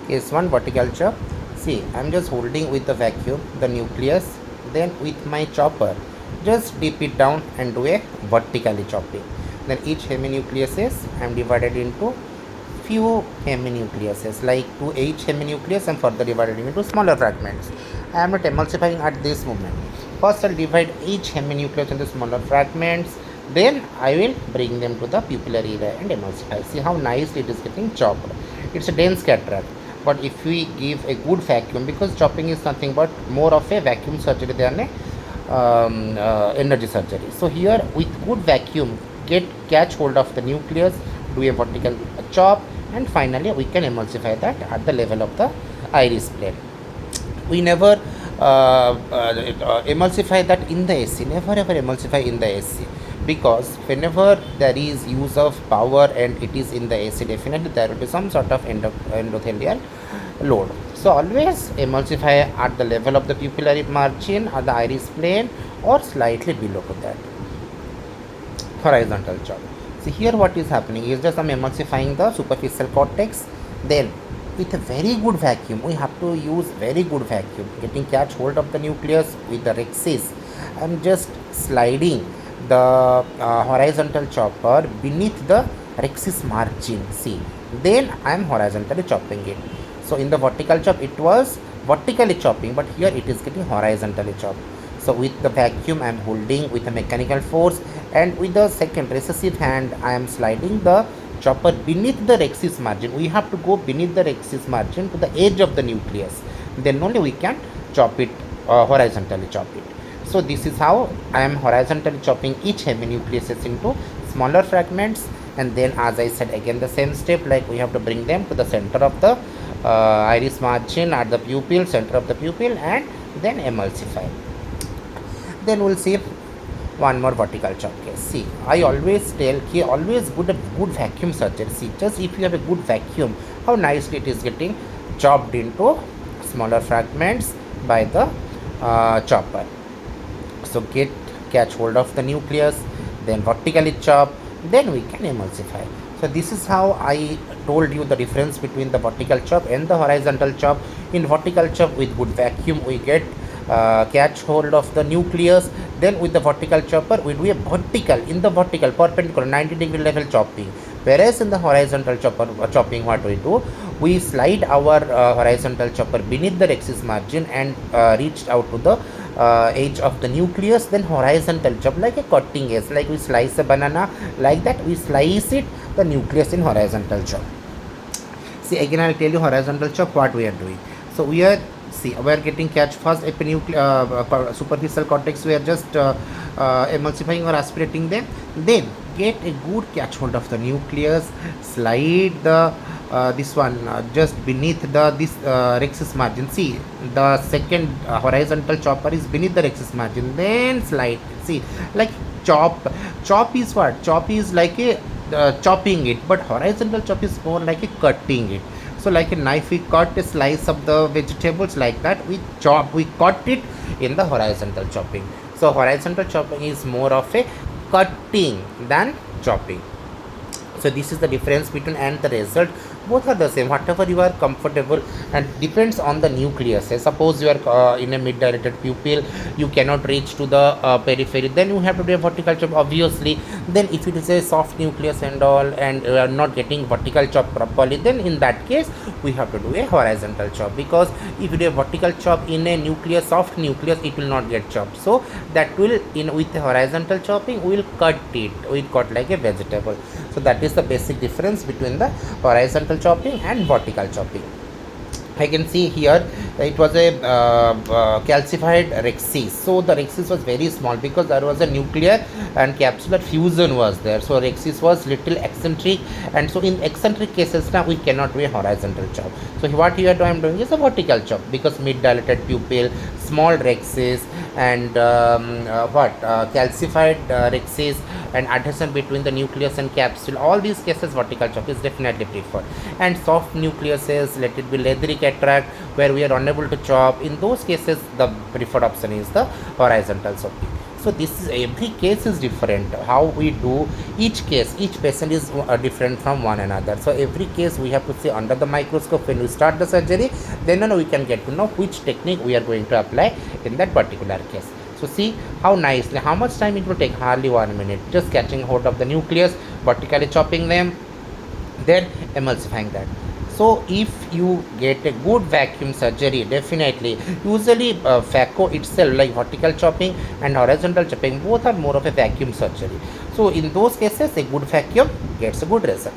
Case 1, vertical chop. See, I'm just holding with the vacuum the nucleus, then with my chopper just dip it down and do a vertically chopping. Then each heminucleus I'm divided into few heminucleuses, like to each heminucleus I'm further dividing into smaller fragments. I am not emulsifying at this moment. First I'll divide each heminucleus into smaller fragments, then I will bring them to the pupillary area and emulsify. See how nicely it is getting chopped. It's a dense cataract, but if we give a good vacuum, because chopping is nothing but more of a vacuum surgery than a energy surgery. So here with good vacuum, catch hold of the nucleus, do a vertical chop, and finally we can emulsify that at the level of the iris plane. We never emulsify that in the SC, never ever emulsify in the SC, because whenever there is use of power and it is in the SC, definitely there will be some sort of endothelial load. So always emulsify at the level of the pupillary margin or the iris plane or slightly below to that. Horizontal chop. See here what is happening is just I'm emulsifying the superficial cortex, then with a very good vacuum, we have to use very good vacuum, catch hold of the nucleus with the rhexis. I'm just sliding the horizontal chopper beneath the rhexis margin. See, then I'm horizontally chopping it. So in the vertical chop it was vertically chopping, but here it is getting horizontally chopped. So with the vacuum I am holding with a mechanical force, and with the second recessive hand I am sliding the chopper beneath the rhexis margin. We have to go beneath the rhexis margin to the edge of the nucleus, then only we can chop it, horizontally chop it. So this is how I am horizontally chopping each heminucleus into smaller fragments, and then as I said again the same step, like we have to bring them to the center of the iris margin at the pupil, center of the pupil, and then emulsify. Then we'll see one more vertical chop case. See, I always tell he always good vacuum surgery. See, just if you have a good vacuum, how nicely it is getting chopped into smaller fragments by the chopper. So catch hold of the nucleus, then vertically chop, then we can emulsify. So this is how I told you the difference between the vertical chop and the horizontal chop. In vertical chop with good vacuum we get catch hold of the nucleus, then with the vertical chopper we do a vertical, in the vertical perpendicular 90-degree level chopping, whereas in the horizontal chopping what we do, we slide our horizontal chopper beneath the rhexis margin and reach out to the edge of the nucleus, then horizontal chop like a cutting edge, like we slice a banana, like that we slice it the nucleus in horizontal chop. See, again I'll tell you horizontal chop what we are doing. So we are, see, we are getting catch first superficial cortex, we are just emulsifying or aspirating them, then get a good catch hold of the nucleus, slide the this one just beneath the this rhexis margin. See, the second horizontal chopper is beneath the rhexis margin, then slide. See, like chop is what? Chop is like a chopping it, but horizontal chop is more like a cutting it. So like a knife, we cut a slice of the vegetables, like that we cut it in the horizontal chopping. So horizontal chopping is more of a cutting than chopping. So this is the difference between, and the result both are the same, whatever you are comfortable, and depends on the nucleus. Suppose you are in a mid-dilated pupil, you cannot reach to the periphery, then you have to do a vertical chop obviously. Then if it is a soft nucleus and all, and you are not getting vertical chop properly, then in that case we have to do a horizontal chop, because if you do a vertical chop in a nucleus, soft nucleus, it will not get chopped. So that will, in with the horizontal chopping, we will cut it, we cut like a vegetable. So that is the basic difference between the horizontal chopping and vertical chopping. I can see here it was a calcified rhexis. So the rhexis was very small because there was a nuclear and capsular fusion was there. So rhexis was little eccentric, and so in eccentric cases now we cannot do a horizontal chop. So what here I am doing is a vertical chop, because mid-dilated pupil, small rhexis, and calcified rhexis, and adhesion between the nucleus and capsule, all these cases vertical chop is definitely preferred. And soft nucleuses, let it be leathery cataract, where we are unable to chop, in those cases the preferred option is the horizontal chopping. So this is, every case is different. How we do each case, each patient is different from one another. So every case we have to see under the microscope when we start the surgery. Then we can get to know which technique we are going to apply in that particular case. So see how nicely, how much time it will take, hardly 1 minute, just catching hold of the nucleus, vertically chopping them, then emulsifying that. So if you get a good vacuum surgery, definitely, usually phaco itself, like vertical chopping and horizontal chopping, both are more of a vacuum surgery. So in those cases, a good vacuum gets a good result.